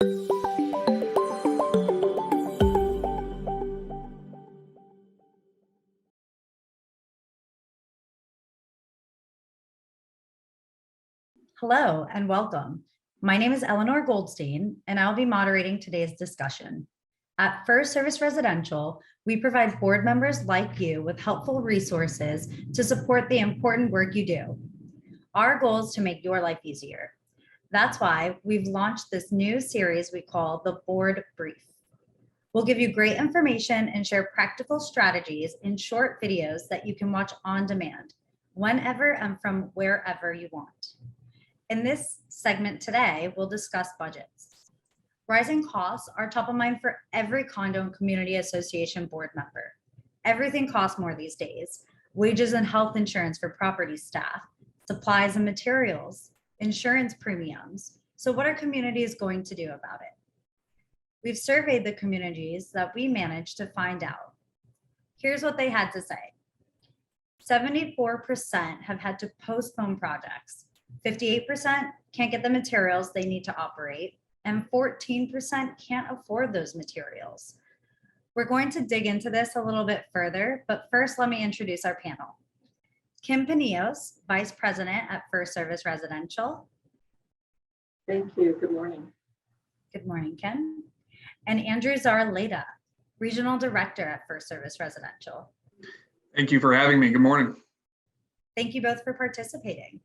Hello and welcome. My name is Eleanor Goldstein, and I'll be moderating today's discussion. At First Service Residential, we provide board members like you with helpful resources to support the important work you do. Our goal is to make your life easier. That's why we've launched this new series we call the Board Brief. We'll give you great information and share practical strategies in short videos that you can watch on demand, whenever and from wherever you want. In this segment today, we'll discuss budgets. Rising costs are top of mind for every condo and community association board member. Everything costs more these days: wages and health insurance for property staff, supplies and materials, insurance premiums. So what are communities going to do about it? We've surveyed the communities that we managed to find out. Here's what they had to say. 74% have had to postpone projects. 58% can't get the materials they need to operate, and 14% can't afford those materials. We're going to dig into this a little bit further, but first let me introduce our panel. Kim Pinillos, Vice President at First Service Residential. Thank you. Good morning. Good morning, Kim. And Andrew Zaraleta, Regional Director at First Service Residential. Thank you for having me. Good morning. Thank you both for participating.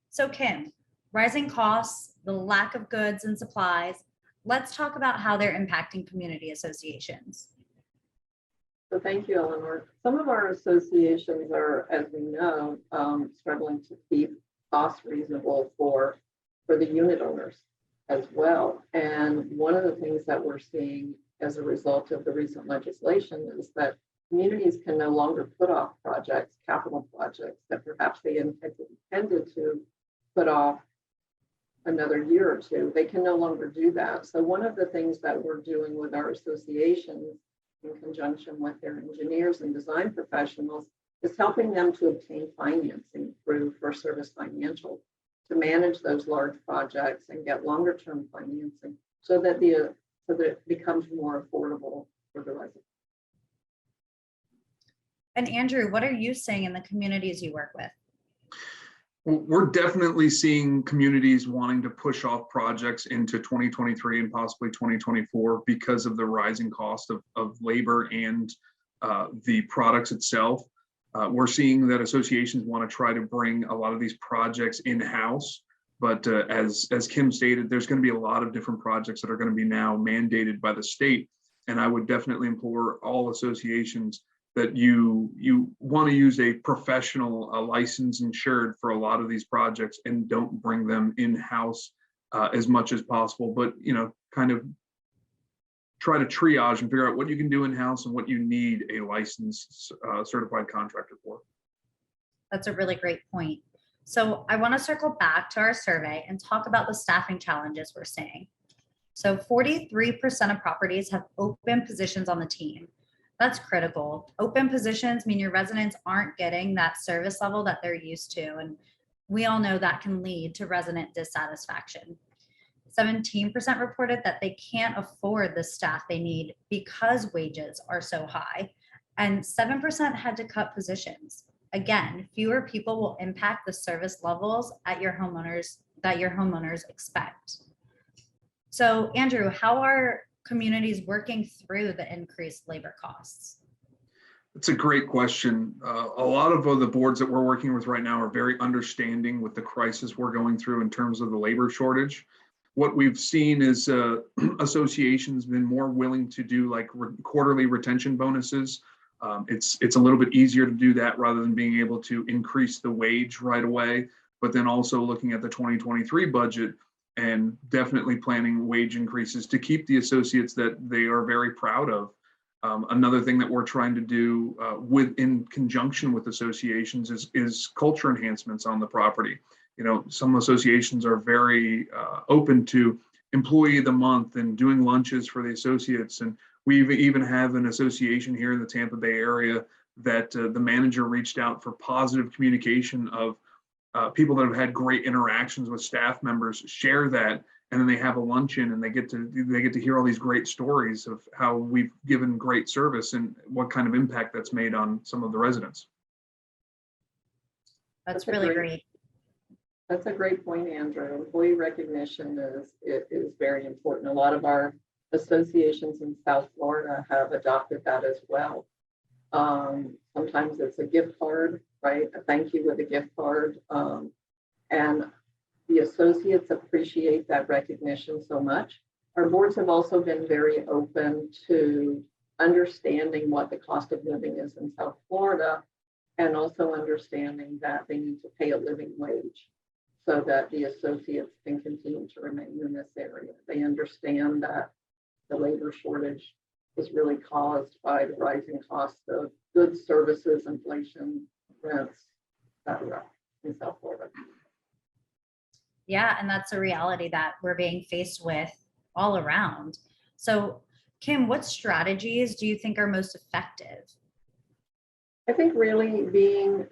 So Kim, rising costs, the lack of goods and supplies, let's talk about how they're impacting community associations. So thank you, Eleanor. Some of our associations are, as we know, struggling to keep costs reasonable for the unit owners as well. And one of the things that we're seeing as a result of the recent legislation is that communities can no longer put off projects, capital projects that perhaps they intended to put off another year or two. They can no longer do that. So one of the things that we're doing with our associations in conjunction with their engineers and design professionals is helping them to obtain financing through First Service Financial to manage those large projects and get longer term financing so that it becomes more affordable for the residents. And Andrew, what are you seeing in the communities you work with? Well, we're definitely seeing communities wanting to push off projects into 2023 and possibly 2024 because of the rising cost of labor and the products itself. We're seeing that associations want to try to bring a lot of these projects in-house, but as Kim stated, there's going to be a lot of different projects that are going to be now mandated by the state. And I would definitely implore all associations that you want to use a professional, a license insured for a lot of these projects, and don't bring them in-house as much as possible, but kind of try to triage and figure out what you can do in-house and what you need a licensed certified contractor for. That's a really great point. So I want to circle back to our survey and talk about the staffing challenges we're seeing. So 43% of properties have open positions on the team. That's critical. Open positions mean your residents aren't getting that service level that they're used to. And we all know that can lead to resident dissatisfaction. 17% reported that they can't afford the staff they need because wages are so high. And 7% had to cut positions. Again, fewer people will impact the service levels at your homeowners that your homeowners expect. So Andrew, how are communities working through the increased labor costs? It's a great question. A lot of the boards that we're working with right now are very understanding with the crisis we're going through in terms of the labor shortage. What we've seen is associations been more willing to do like quarterly retention bonuses. It's a little bit easier to do that rather than being able to increase the wage right away, but then also looking at the 2023 budget and definitely planning wage increases to keep the associates that they are very proud of. Another thing that we're trying to do in conjunction with associations is culture enhancements on the property. Some associations are very open to employee of the month and doing lunches for the associates. And we even have an association here in the Tampa Bay area that the manager reached out for positive communication of people that have had great interactions with staff members, share that and then they have a luncheon and they get to hear all these great stories of how we've given great service and what kind of impact that's made on some of the residents. That's really great. That's a great point, Andrew. Employee recognition is very important. A lot of our associations in South Florida have adopted that as well. Sometimes it's a gift card, right? A thank you with a gift card. And the associates appreciate that recognition so much. Our boards have also been very open to understanding what the cost of living is in South Florida, and also understanding that they need to pay a living wage so that the associates can continue to remain in this area. They understand that the labor shortage is really caused by the rising cost of goods, services, inflation, rents, etc. in South Florida. Yeah, and that's a reality that we're being faced with all around. So, Kim, what strategies do you think are most effective? I think really being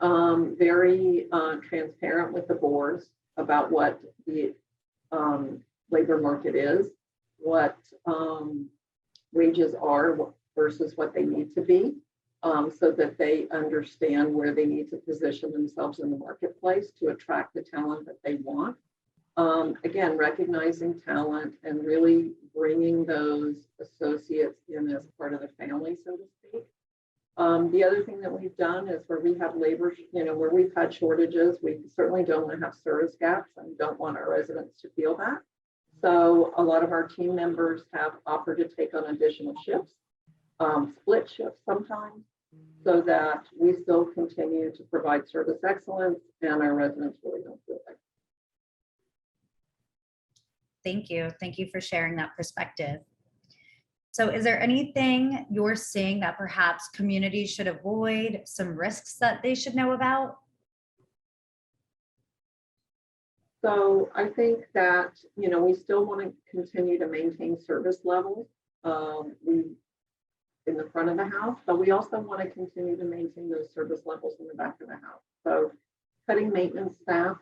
very transparent with the boards about what the labor market is, what wages are versus what they need to be, so that they understand where they need to position themselves in the marketplace to attract the talent that they want. Again, recognizing talent and really bringing those associates in as part of the family, so to speak. The other thing that we've done is where we have labor, where we've had shortages, we certainly don't want to have service gaps and don't want our residents to feel that. So a lot of our team members have offered to take on additional shifts, split shifts sometimes, so that we still continue to provide service excellence and our residents really don't feel like. Thank you. Thank you for sharing that perspective. So is there anything you're seeing that perhaps communities should avoid, some risks that they should know about? So I think that, we still want to continue to maintain service levels in the front of the house, but we also want to continue to maintain those service levels in the back of the house. So cutting maintenance staff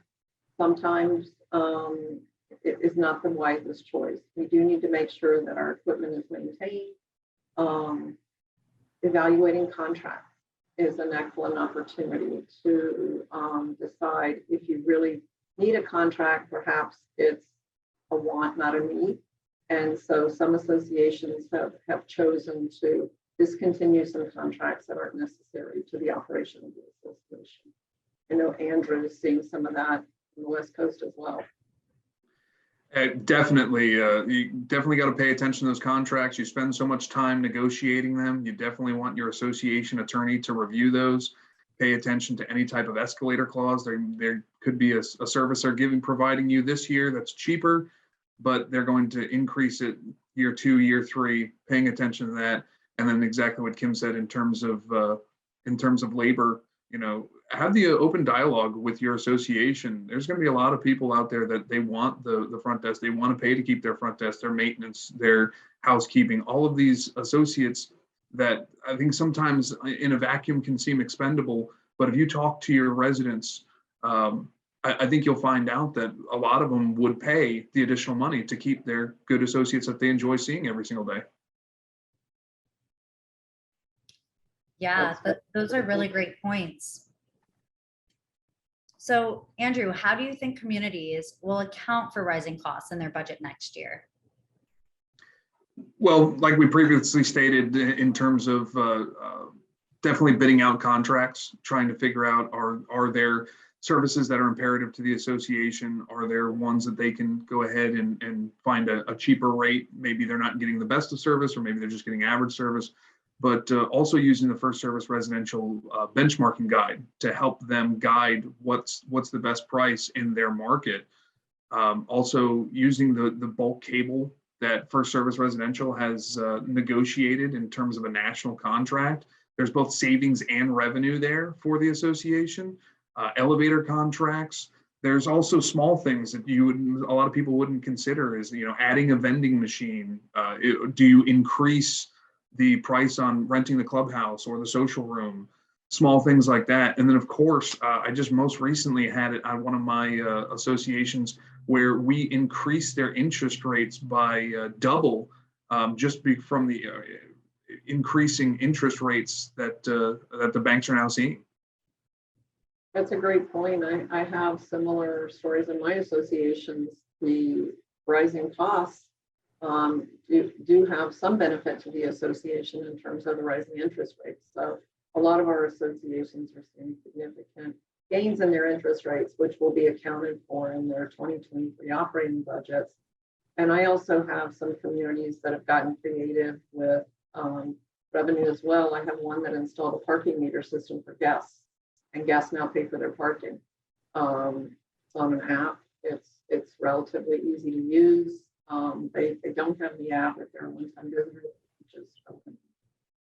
sometimes it is not the wisest choice. We do need to make sure that our equipment is maintained. Evaluating contracts is an excellent opportunity to decide if you really need a contract. Perhaps it's a want, not a need. And so some associations have chosen to discontinue some contracts that aren't necessary to the operation of the association. I know Andrew is seeing some of that on the West Coast as well. Definitely, you definitely got to pay attention to those contracts. You spend so much time negotiating them. You definitely want your association attorney to review those. Pay attention to any type of escalator clause. There could be a service they're providing you this year that's cheaper, but they're going to increase it year 2, year 3. Paying attention to that, and then exactly what Kim said in terms of labor. Have the open dialogue with your association. There's going to be a lot of people out there that they want the front desk. They want to pay to keep their front desk, their maintenance, their housekeeping, all of these associates that I think sometimes in a vacuum can seem expendable. But if you talk to your residents, I think you'll find out that a lot of them would pay the additional money to keep their good associates that they enjoy seeing every single day. Yeah, those are really great points. So, Andrew, how do you think communities will account for rising costs in their budget next year? Well, like we previously stated, in terms of definitely bidding out contracts, trying to figure out are there services that are imperative to the association? Are there ones that they can go ahead and find a cheaper rate? Maybe they're not getting the best of service, or maybe they're just getting average service. But also using the First Service Residential benchmarking guide to help them guide what's the best price in their market. Also using the bulk cable that First Service Residential has negotiated in terms of a national contract. There's both savings and revenue there for the association. Elevator contracts. There's also small things that a lot of people wouldn't consider is, adding a vending machine. Do you increase the price on renting the clubhouse or the social room? Small things like that. And then of course, I just most recently had it on one of my associations where we increased their interest rates by double from the increasing interest rates that the banks are now seeing. That's a great point. I have similar stories in my associations. The rising costs do have some benefit to the association in terms of the rising interest rates. So a lot of our associations are seeing significant gains in their interest rates, which will be accounted for in their 2023 operating budgets. And I also have some communities that have gotten creative with revenue as well. I have one that installed a parking meter system for guests, and guests now pay for their parking. It's on an app. It's relatively easy to use. They don't have the app if they're a one-time visitor. Just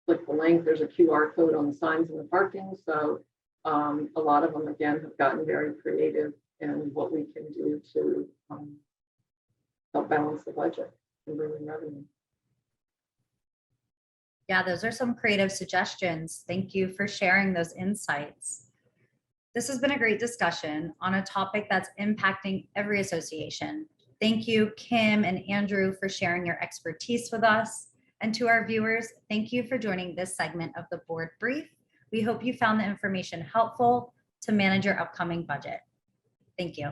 click the link. There's a QR code on the signs in the parking. So a lot of them, again, have gotten very creative in what we can do to help balance the budget and bring in revenue. Yeah, those are some creative suggestions. Thank you for sharing those insights. This has been a great discussion on a topic that's impacting every association. Thank you, Kim and Andrew, for sharing your expertise with us. And to our viewers, thank you for joining this segment of the Board Brief. We hope you found the information helpful to manage your upcoming budget. Thank you.